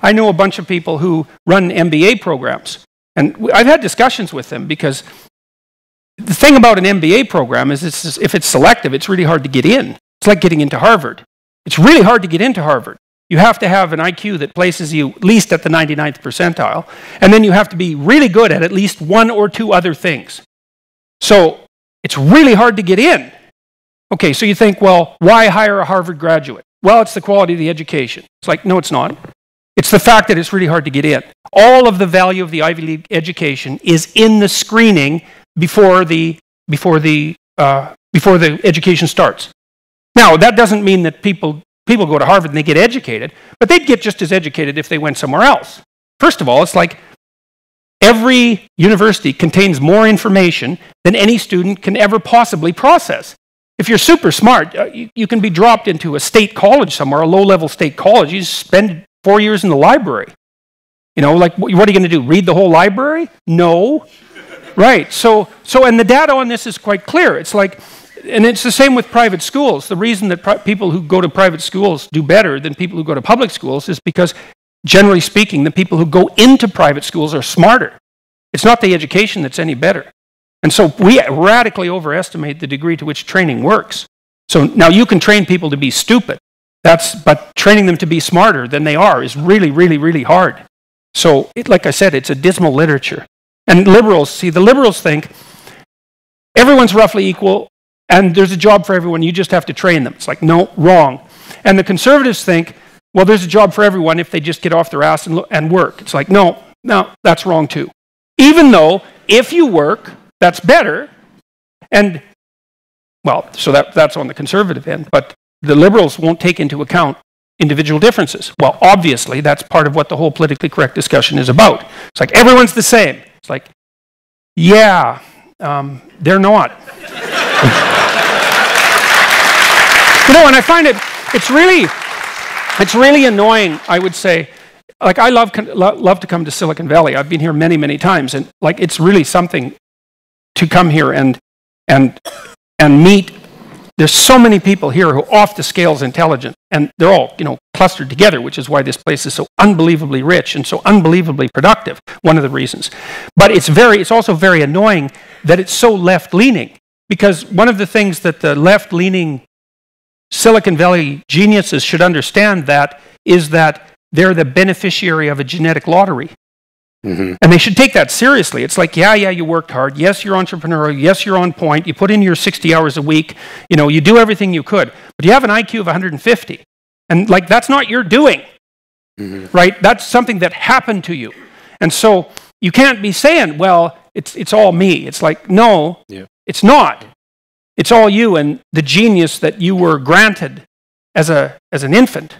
I know a bunch of people who run MBA programs, and I've had discussions with them because the thing about an MBA program is if it's selective, it's really hard to get in. It's like getting into Harvard. It's really hard to get into Harvard. You have to have an IQ that places you at least at the 99th percentile, and then you have to be really good at least one or two other things. So it's really hard to get in. Okay, so you think, well, why hire a Harvard graduate? Well, it's the quality of the education. It's like, no, it's not. It's the fact that it's really hard to get in. All of the value of the Ivy League education is in the screening before the education starts. Now, that doesn't mean that people go to Harvard and they get educated, but they'd get just as educated if they went somewhere else. First of all, it's like every university contains more information than any student can ever possibly process. If you're super smart, you can be dropped into a state college somewhere, a low-level state college. You just spend 4 years in the library. You know, like, what are you going to do? Read the whole library? No. Right. So, and the data on this is quite clear. It's like, and it's the same with private schools. The reason that people who go to private schools do better than people who go to public schools is because, generally speaking, the people who go into private schools are smarter. It's not the education that's any better. And so we radically overestimate the degree to which training works. So now you can train people to be stupid, but training them to be smarter than they are is really, really, really hard. So, like I said, it's a dismal literature. And liberals, the liberals think everyone's roughly equal and there's a job for everyone, you just have to train them. It's like, no, wrong. And the conservatives think, well, there's a job for everyone if they just get off their ass and work. It's like, no, that's wrong too. Even though, if you work, that's better. And, well, so that's on the conservative end, but the liberals won't take into account individual differences. Well, obviously, that's part of what the whole politically correct discussion is about. It's like, everyone's the same. It's like, yeah, they're not. You know, and I find it's really annoying, I would say. Like, I love to come to Silicon Valley. I've been here many, many times, and like, it's really something to come here and meet. There's so many people here who are off the scales intelligent, and they're all, you know, clustered together, which is why this place is so unbelievably rich and so unbelievably productive, one of the reasons. But it's also very annoying that it's so left-leaning, because one of the things that the left-leaning Silicon Valley geniuses should understand is that they're the beneficiary of a genetic lottery. Mm-hmm. And they should take that seriously. It's like, yeah, you worked hard. Yes, you're entrepreneurial. Yes, you're on point. You put in your 60 hours a week. You know, you do everything you could. But you have an IQ of 150. And like, that's not your doing, right? That's something that happened to you. And so you can't be saying, well, it's all me. It's like, no, it's not. It's all you and the genius that you were granted as an infant.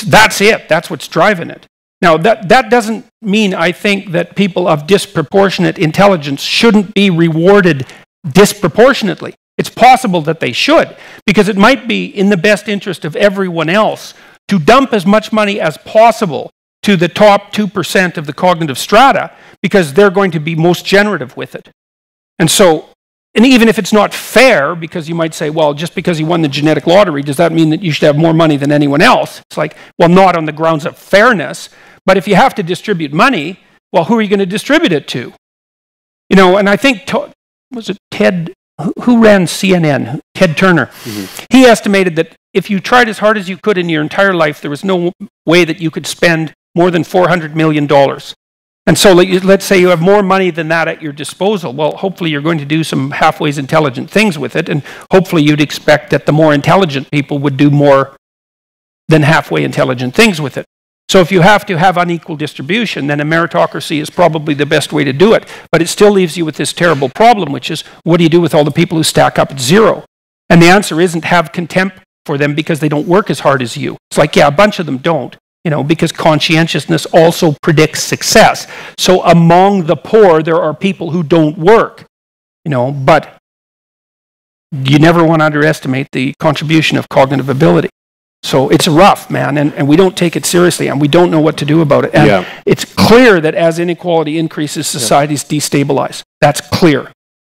That's it. That's what's driving it. Now, that doesn't mean, I think, that people of disproportionate intelligence shouldn't be rewarded disproportionately. It's possible that they should, because it might be in the best interest of everyone else to dump as much money as possible to the top 2% of the cognitive strata, because they're going to be most generative with it. And so, and even if it's not fair, because you might say, well, just because you won the genetic lottery, does that mean that you should have more money than anyone else? It's like, well, not on the grounds of fairness, but if you have to distribute money, well, who are you going to distribute it to? You know, and I think, was it Ted, who ran CNN? Ted Turner. Mm-hmm. He estimated that if you tried as hard as you could in your entire life, there was no way that you could spend more than $400 million. And so let's say you have more money than that at your disposal. Well, hopefully you're going to do some halfway intelligent things with it, and hopefully you'd expect that the more intelligent people would do more than halfway intelligent things with it. So if you have to have unequal distribution, then a meritocracy is probably the best way to do it. But it still leaves you with this terrible problem, which is, what do you do with all the people who stack up at zero? And the answer isn't have contempt for them because they don't work as hard as you. It's like, yeah, a bunch of them don't. You know, because conscientiousness also predicts success. So among the poor, there are people who don't work, you know, but you never want to underestimate the contribution of cognitive ability. So it's rough, man, and we don't take it seriously, and we don't know what to do about it. And it's clear that as inequality increases, societies destabilize. That's clear.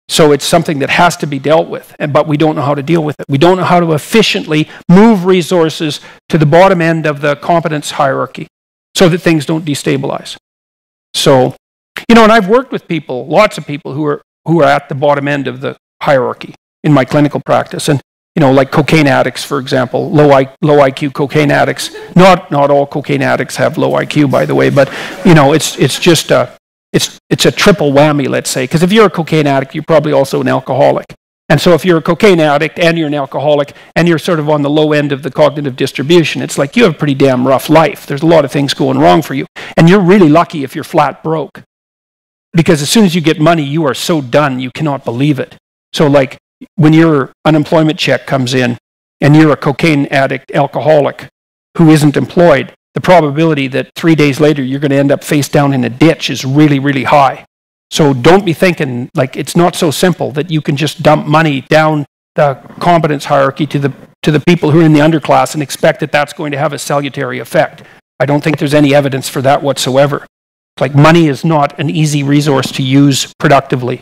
So it's something that has to be dealt with, but we don't know how to deal with it. We don't know how to efficiently move resources to the bottom end of the competence hierarchy. so that things don't destabilize. So, you know, and I've worked with people, lots of people who are at the bottom end of the hierarchy in my clinical practice. And, you know, like cocaine addicts, for example, low IQ cocaine addicts. Not all cocaine addicts have low IQ, by the way, but, you know, it's just it's a triple whammy, let's say, because if you're a cocaine addict, you're probably also an alcoholic. And so if you're a cocaine addict and you're an alcoholic and you're sort of on the low end of the cognitive distribution, it's like you have a pretty damn rough life. There's a lot of things going wrong for you. And you're really lucky if you're flat broke. Because as soon as you get money, you are so done, you cannot believe it. So like when your unemployment check comes in and you're a cocaine addict, alcoholic who isn't employed, the probability that 3 days later you're going to end up face down in a ditch is really, really high. So don't be thinking, like, it's not so simple that you can just dump money down the competence hierarchy to the people who are in the underclass and expect that that's going to have a salutary effect. I don't think there's any evidence for that whatsoever. Like, money is not an easy resource to use productively.